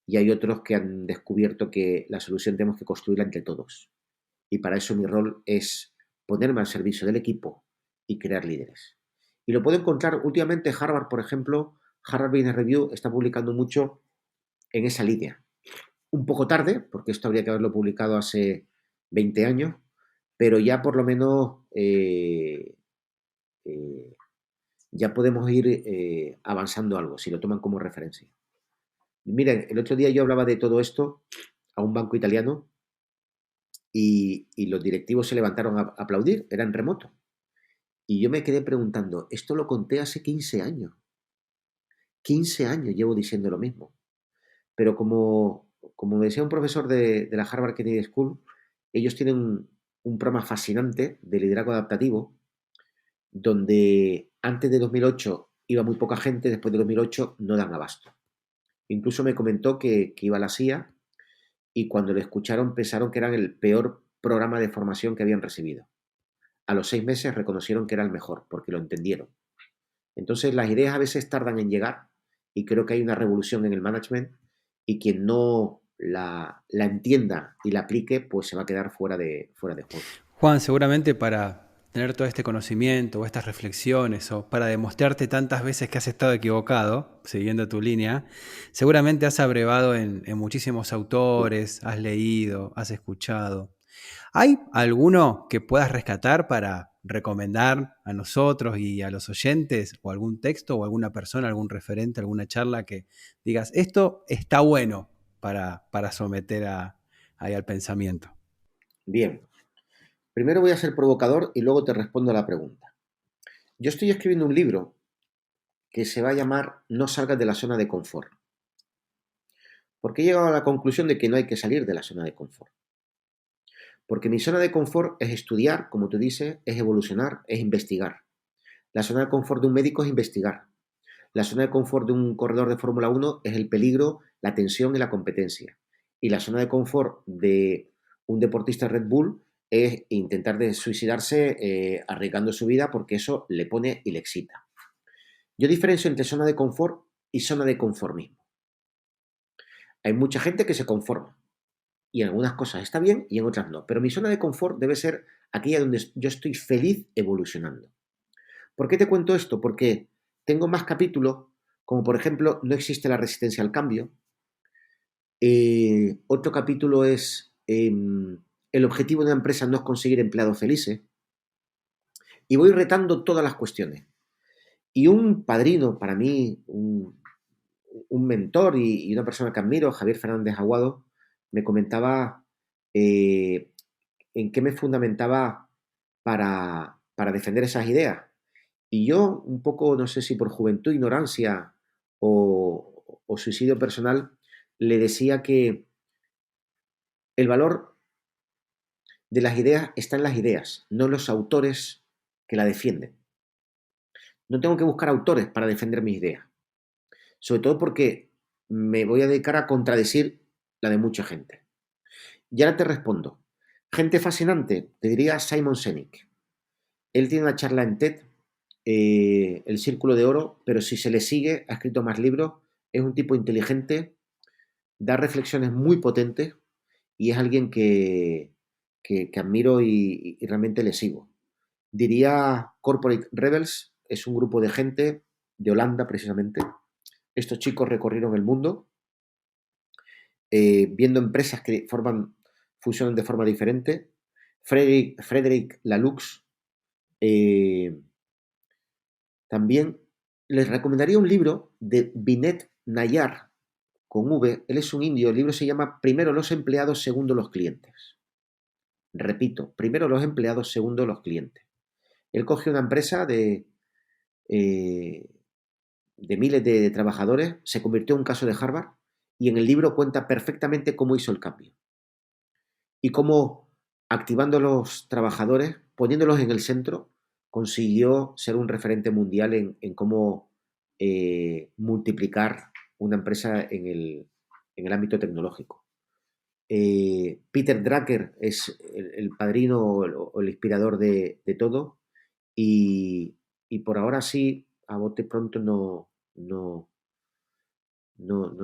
y hay otros que han descubierto que la solución tenemos que construirla entre todos. Y para eso mi rol es ponerme al servicio del equipo y crear líderes. Y lo puedo encontrar últimamente Harvard, por ejemplo, Harvard Business Review está publicando mucho en esa línea. Un poco tarde, porque esto habría que haberlo publicado hace 20 años, pero ya por lo menos ya podemos ir avanzando algo, si lo toman como referencia. Miren, el otro día yo hablaba de todo esto a un banco italiano y los directivos se levantaron a aplaudir, era en remoto. Y yo me quedé preguntando, esto lo conté hace 15 años. 15 años llevo diciendo lo mismo. Pero como me decía un profesor de la Harvard Kennedy School, ellos tienen un programa fascinante de liderazgo adaptativo, donde antes de 2008 iba muy poca gente, después de 2008 no dan abasto. Incluso me comentó que iba a la CIA y cuando lo escucharon pensaron que era el peor programa de formación que habían recibido. A los 6 meses reconocieron que era el mejor, porque lo entendieron. Entonces las ideas a veces tardan en llegar y creo que hay una revolución en el management y quien no la entienda y la aplique, pues se va a quedar fuera de juego. Juan, seguramente para tener todo este conocimiento o estas reflexiones o para demostrarte tantas veces que has estado equivocado, siguiendo tu línea, seguramente has abrevado en muchísimos autores, has leído, has escuchado. ¿Hay alguno que puedas rescatar para recomendar a nosotros y a los oyentes, o algún texto o alguna persona, algún referente, alguna charla que digas, esto está bueno para someter ahí al pensamiento? Bien, primero voy a ser provocador y luego te respondo a la pregunta. Yo estoy escribiendo un libro que se va a llamar No salgas de la zona de confort, porque he llegado a la conclusión de que no hay que salir de la zona de confort. Porque mi zona de confort es estudiar, como tú dices, es evolucionar, es investigar. La zona de confort de un médico es investigar. La zona de confort de un corredor de Fórmula 1 es el peligro, la tensión y la competencia. Y la zona de confort de un deportista Red Bull es intentar de suicidarse arriesgando su vida porque eso le pone y le excita. Yo diferencio entre zona de confort y zona de conformismo. Hay mucha gente que se conforma y en algunas cosas está bien y en otras no. Pero mi zona de confort debe ser aquella donde yo estoy feliz evolucionando. ¿Por qué te cuento esto? Porque tengo más capítulos, como por ejemplo, no existe la resistencia al cambio. Otro capítulo es el objetivo de una empresa no es conseguir empleados felices. Y voy retando todas las cuestiones. Y un padrino, para mí, un mentor y una persona que admiro, Javier Fernández Aguado, me comentaba en qué me fundamentaba para defender esas ideas. Y yo, un poco, no sé si por juventud, ignorancia o suicidio personal, le decía que el valor de las ideas está en las ideas, no en los autores que la defienden. No tengo que buscar autores para defender mis ideas, sobre todo porque me voy a dedicar a contradecir la de mucha gente. Y ahora te respondo. Gente fascinante, te diría Simon Sinek. Él tiene una charla en TED, El Círculo de Oro, pero si se le sigue, ha escrito más libros, es un tipo inteligente, da reflexiones muy potentes y es alguien que admiro y realmente le sigo. Diría Corporate Rebels, es un grupo de gente de Holanda precisamente. Estos chicos recorrieron el mundo viendo empresas que funcionan de forma diferente. Frederick Laloux también les recomendaría un libro de Binet Nayar, con V. Él es un indio. El libro se llama Primero los empleados, segundo los clientes. Repito, primero los empleados, segundo los clientes. Él cogió una empresa de miles de trabajadores, se convirtió en un caso de Harvard y en el libro cuenta perfectamente cómo hizo el cambio y cómo, activando a los trabajadores, poniéndolos en el centro, consiguió ser un referente mundial en cómo multiplicar una empresa en el ámbito tecnológico. Peter Drucker es el padrino o el inspirador de todo y por ahora sí, a bote pronto no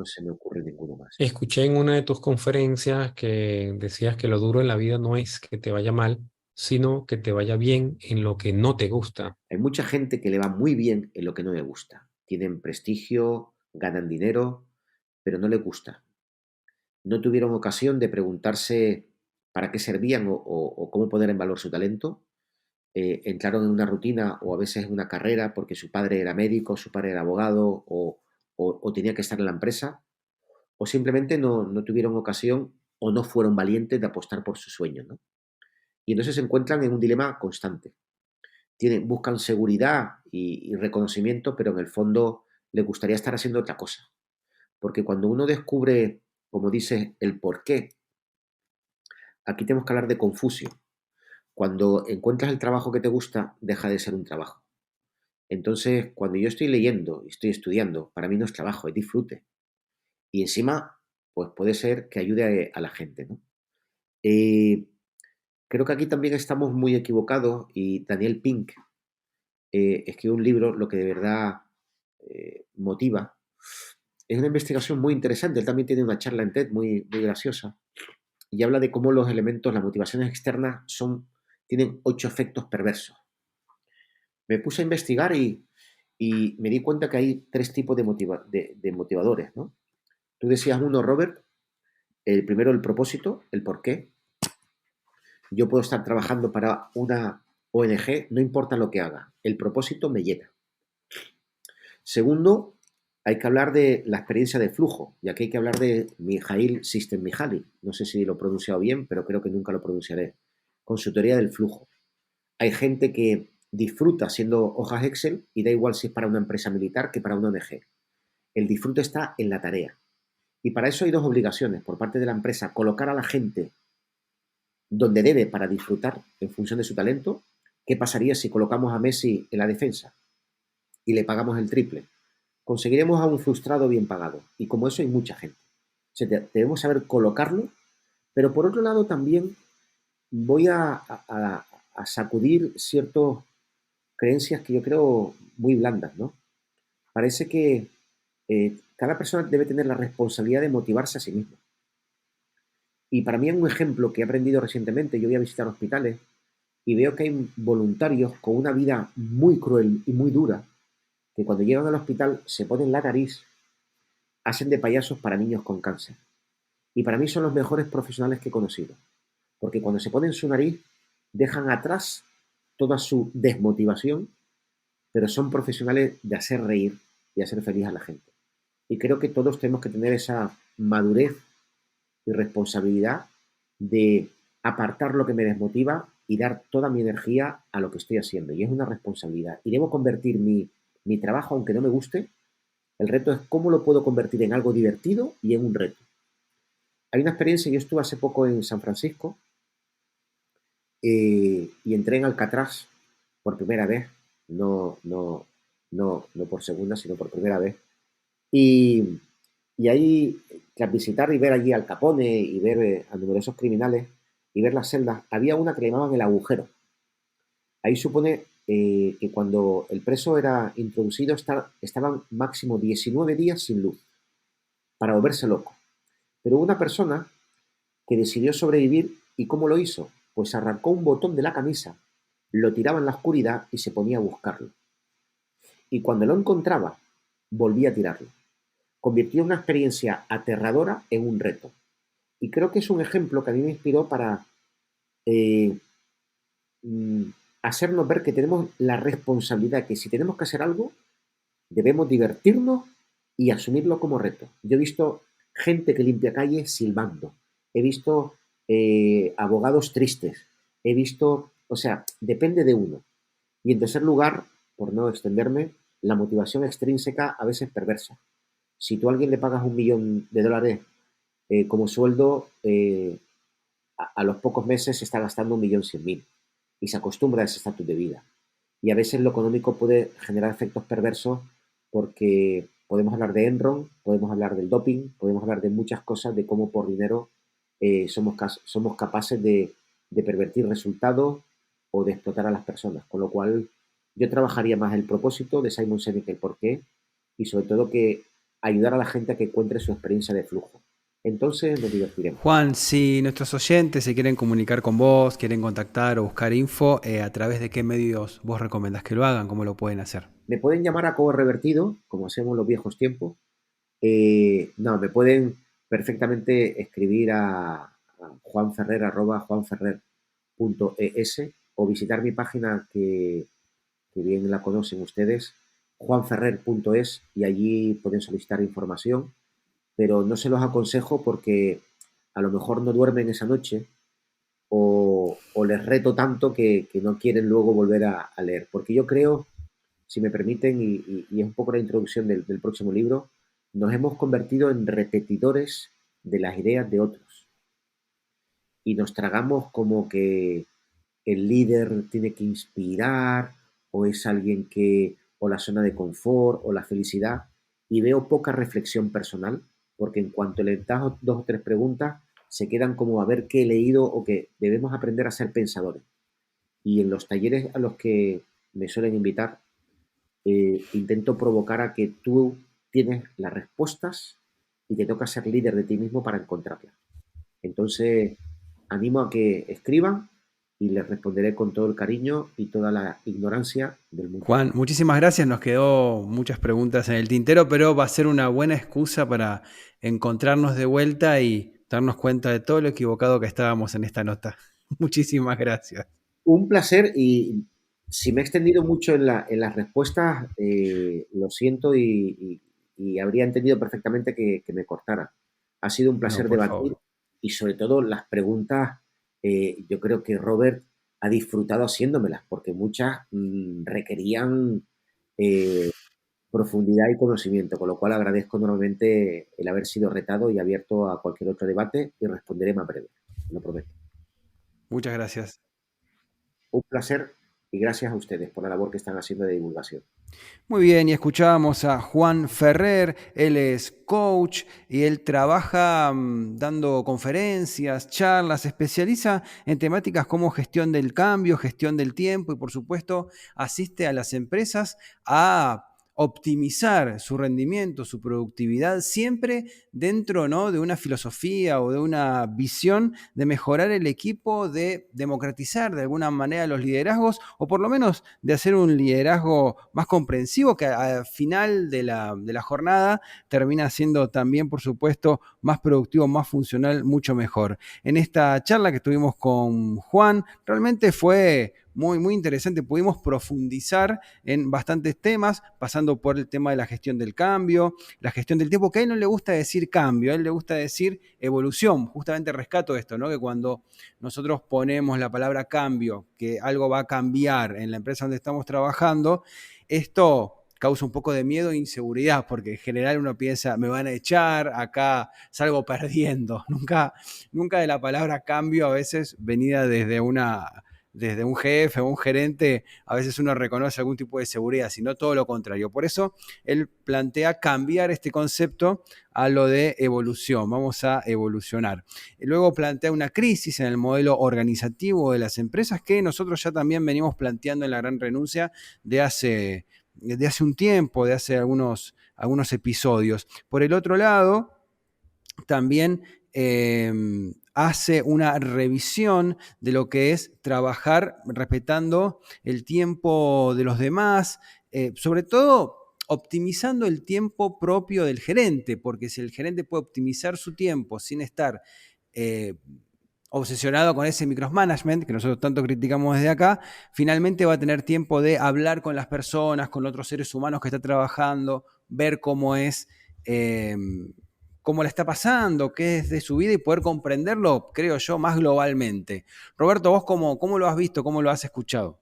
se me ocurre ninguno más. Escuché en una de tus conferencias que decías que lo duro en la vida no es que te vaya mal, sino que te vaya bien en lo que no te gusta. Hay mucha gente que le va muy bien en lo que no le gusta. Tienen prestigio, ganan dinero, pero no les gusta. No tuvieron ocasión de preguntarse para qué servían o cómo poner en valor su talento. Entraron en una rutina o a veces en una carrera porque su padre era médico, su padre era abogado o tenía que estar en la empresa, o simplemente no tuvieron ocasión o no fueron valientes de apostar por su sueño, ¿no? Y entonces se encuentran en un dilema constante. buscan seguridad y reconocimiento, pero en el fondo les gustaría estar haciendo otra cosa. Porque cuando uno descubre, como dices, el por qué, aquí tenemos que hablar de Confucio. Cuando encuentras el trabajo que te gusta, deja de ser un trabajo. Entonces, cuando yo estoy leyendo y estoy estudiando, para mí no es trabajo, es disfrute. Y encima, pues puede ser que ayude a la gente, ¿no? Eh, Creo que aquí también estamos muy equivocados y Daniel Pink escribe un libro, Lo que de verdad motiva. Es una investigación muy interesante. Él también tiene una charla en TED muy graciosa y habla de cómo los elementos, las motivaciones externas tienen 8 efectos perversos. Me puse a investigar y me di cuenta que hay 3 tipos de motivadores, ¿no? Tú decías uno, Robert, el primero el propósito, el por qué. Yo puedo estar trabajando para una ONG, no importa lo que haga, el propósito me llena. Segundo, hay que hablar de la experiencia de flujo, y aquí hay que hablar de Mihail Csikszentmihalyi. No sé si lo he pronunciado bien, pero creo que nunca lo pronunciaré. Con su teoría del flujo. Hay gente que disfruta siendo hojas Excel y da igual si es para una empresa militar que para una ONG. El disfrute está en la tarea. Y para eso hay 2 obligaciones por parte de la empresa: colocar a la gente donde debe para disfrutar en función de su talento. ¿Qué pasaría si colocamos a Messi en la defensa y le pagamos el triple? Conseguiremos a un frustrado bien pagado. Y como eso hay mucha gente. O sea, debemos saber colocarlo, pero por otro lado también voy a sacudir ciertas creencias que yo creo muy blandas, ¿no? Parece que cada persona debe tener la responsabilidad de motivarse a sí mismo. Y para mí es un ejemplo que he aprendido recientemente. Yo voy a visitar hospitales y veo que hay voluntarios con una vida muy cruel y muy dura, que cuando llegan al hospital se ponen la nariz, hacen de payasos para niños con cáncer. Y para mí son los mejores profesionales que he conocido, porque cuando se ponen su nariz dejan atrás toda su desmotivación, pero son profesionales de hacer reír y hacer feliz a la gente. Y creo que todos tenemos que tener esa madurez y responsabilidad de apartar lo que me desmotiva y dar toda mi energía a lo que estoy haciendo. Y es una responsabilidad. Y debo convertir mi trabajo, aunque no me guste, el reto es cómo lo puedo convertir en algo divertido y en un reto. Hay una experiencia, yo estuve hace poco en San Francisco y entré en Alcatraz por primera vez, no por segunda, sino por primera vez. Y, y ahí, tras visitar y ver allí al Capone y ver a numerosos criminales y ver las celdas, había una que le llamaban el agujero. Ahí supone que cuando el preso era introducido estaban máximo 19 días sin luz para volverse loco. Pero hubo una persona que decidió sobrevivir y ¿cómo lo hizo? Pues arrancó un botón de la camisa, lo tiraba en la oscuridad y se ponía a buscarlo. Y cuando lo encontraba, volvía a tirarlo. Convirtió una experiencia aterradora en un reto. Y creo que es un ejemplo que a mí me inspiró para eh, mm, hacernos ver que tenemos la responsabilidad, que si tenemos que hacer algo, debemos divertirnos y asumirlo como reto. Yo he visto gente que limpia calles silbando, he visto abogados tristes, he visto, o sea, depende de uno. Y en tercer lugar, por no extenderme, la motivación extrínseca a veces perversa. Si tú a alguien le pagas $1.000.000 como sueldo, a los pocos meses se está gastando 1.100.000 y se acostumbra a ese estatus de vida. Y a veces lo económico puede generar efectos perversos porque podemos hablar de Enron, podemos hablar del doping, podemos hablar de muchas cosas, de cómo por dinero somos capaces de pervertir resultados o de explotar a las personas. Con lo cual, yo trabajaría más el propósito de Simon Sinek, el porqué, y sobre todo que ayudar a la gente a que encuentre su experiencia de flujo. Entonces nos divertiremos. Juan, si nuestros oyentes se quieren comunicar con vos, quieren contactar o buscar info, ¿a través de qué medios vos recomendás que lo hagan? ¿Cómo lo pueden hacer? Me pueden llamar a cobo revertido, como hacemos en los viejos tiempos. No, me pueden perfectamente escribir a juanferrer@juanferrer.es o visitar mi página que bien la conocen ustedes, juanferrer.es, y allí pueden solicitar información, pero no se los aconsejo porque a lo mejor no duermen esa noche o les reto tanto que no quieren luego volver a leer. Porque yo creo, si me permiten, y es un poco la introducción del próximo libro, nos hemos convertido en repetidores de las ideas de otros y nos tragamos como que el líder tiene que inspirar o es alguien que, o la zona de confort o la felicidad, y veo poca reflexión personal, porque en cuanto le das dos o tres preguntas, se quedan como a ver qué he leído o que debemos aprender a ser pensadores. Y en los talleres a los que me suelen invitar, intento provocar a que tú tienes las respuestas y te toca ser líder de ti mismo para encontrarlas. Entonces, animo a que escriban y les responderé con todo el cariño y toda la ignorancia del mundo. Juan, muchísimas gracias. Nos quedó muchas preguntas en el tintero, pero va a ser una buena excusa para encontrarnos de vuelta y darnos cuenta de todo lo equivocado que estábamos en esta nota. Muchísimas gracias. Un placer, y si me he extendido mucho en las respuestas, lo siento, y habría entendido perfectamente que me cortara. Ha sido un No, placer por debatir, favor. y sobre todo las preguntas, yo creo que Robert ha disfrutado haciéndomelas porque muchas requerían eh, profundidad y conocimiento, con lo cual agradezco enormemente el haber sido retado y abierto a cualquier otro debate, y responderé más breve, lo prometo. Muchas gracias. Un placer, y gracias a ustedes por la labor que están haciendo de divulgación. Muy bien, y escuchábamos a Juan Ferrer. Él es coach y él trabaja dando conferencias, charlas, se especializa en temáticas como gestión del cambio, gestión del tiempo y por supuesto asiste a las empresas a optimizar su rendimiento, su productividad, siempre dentro, ¿no?, de una filosofía o de una visión de mejorar el equipo, de democratizar de alguna manera los liderazgos o por lo menos de hacer un liderazgo más comprensivo que al final de la jornada termina siendo también, por supuesto, más productivo, más funcional, mucho mejor. En esta charla que tuvimos con Juan, realmente fue muy, muy interesante. Pudimos profundizar en bastantes temas, pasando por el tema de la gestión del cambio, la gestión del tiempo, que a él no le gusta decir cambio, a él le gusta decir evolución. Justamente rescato esto, ¿no?, que cuando nosotros ponemos la palabra cambio, que algo va a cambiar en la empresa donde estamos trabajando, esto causa un poco de miedo e inseguridad, porque en general uno piensa, me van a echar, acá salgo perdiendo. Nunca de la palabra cambio, a veces venida desde un jefe o un gerente, a veces uno reconoce algún tipo de seguridad, sino todo lo contrario. Por eso él plantea cambiar este concepto a lo de evolución. Vamos a evolucionar. Luego plantea una crisis en el modelo organizativo de las empresas que nosotros ya también venimos planteando en La Gran Renuncia de hace un tiempo, de hace algunos episodios. Por el otro lado, también hace una revisión de lo que es trabajar respetando el tiempo de los demás, sobre todo optimizando el tiempo propio del gerente, porque si el gerente puede optimizar su tiempo sin estar obsesionado con ese micromanagement que nosotros tanto criticamos desde acá, finalmente va a tener tiempo de hablar con las personas, con otros seres humanos que está trabajando, ver cómo es, cómo la está pasando, qué es de su vida y poder comprenderlo, creo yo, más globalmente. Roberto, ¿vos cómo lo has visto, cómo lo has escuchado?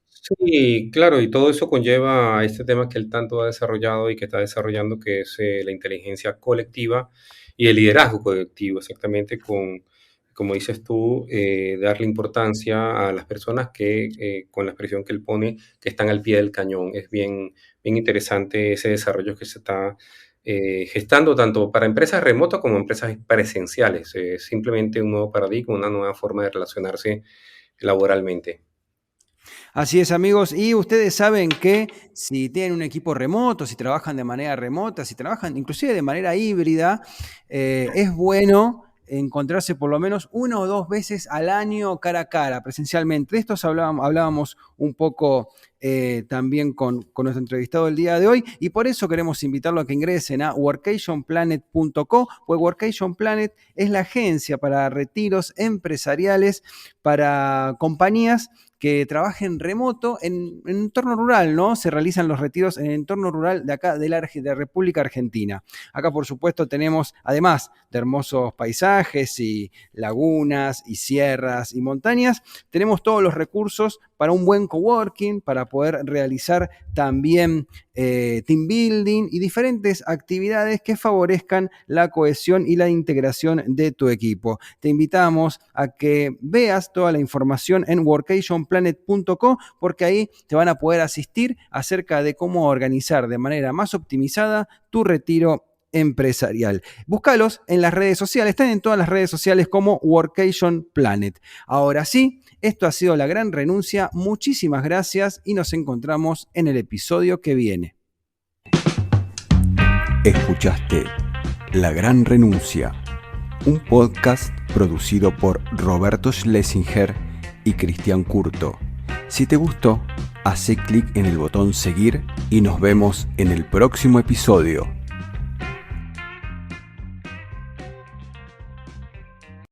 Sí, claro, y todo eso conlleva a este tema que él tanto ha desarrollado y que está desarrollando, que es la inteligencia colectiva y el liderazgo colectivo, exactamente con, como dices tú, darle importancia a las personas que, con la expresión que él pone, que están al pie del cañón. Es bien, bien interesante ese desarrollo que se está gestando tanto para empresas remotas como empresas presenciales. Simplemente un nuevo paradigma, una nueva forma de relacionarse laboralmente. Así es, amigos. Y ustedes saben que si tienen un equipo remoto, si trabajan de manera remota, si trabajan inclusive de manera híbrida, es bueno encontrarse por lo menos 1 o 2 veces al año cara a cara, presencialmente. De esto hablábamos un poco también con nuestro entrevistado del día de hoy y por eso queremos invitarlo a que ingresen a workationplanet.co, pues Workation Planet es la agencia para retiros empresariales para compañías que trabajen remoto en entorno rural, ¿no? Se realizan los retiros en el entorno rural de acá de la República Argentina. Acá, por supuesto, tenemos, además de hermosos paisajes y lagunas y sierras y montañas, tenemos todos los recursos para un buen coworking, para poder realizar también team building y diferentes actividades que favorezcan la cohesión y la integración de tu equipo. Te invitamos a que veas toda la información en workationplanet.co, porque ahí te van a poder asistir acerca de cómo organizar de manera más optimizada tu retiro empresarial. Búscalos en las redes sociales, están en todas las redes sociales como Workation Planet. Ahora sí, esto ha sido La Gran Renuncia. Muchísimas gracias y nos encontramos en el episodio que viene. Escuchaste La Gran Renuncia, un podcast producido por Roberto Schlesinger y Cristian Curto. Si te gustó, hace clic en el botón seguir y nos vemos en el próximo episodio.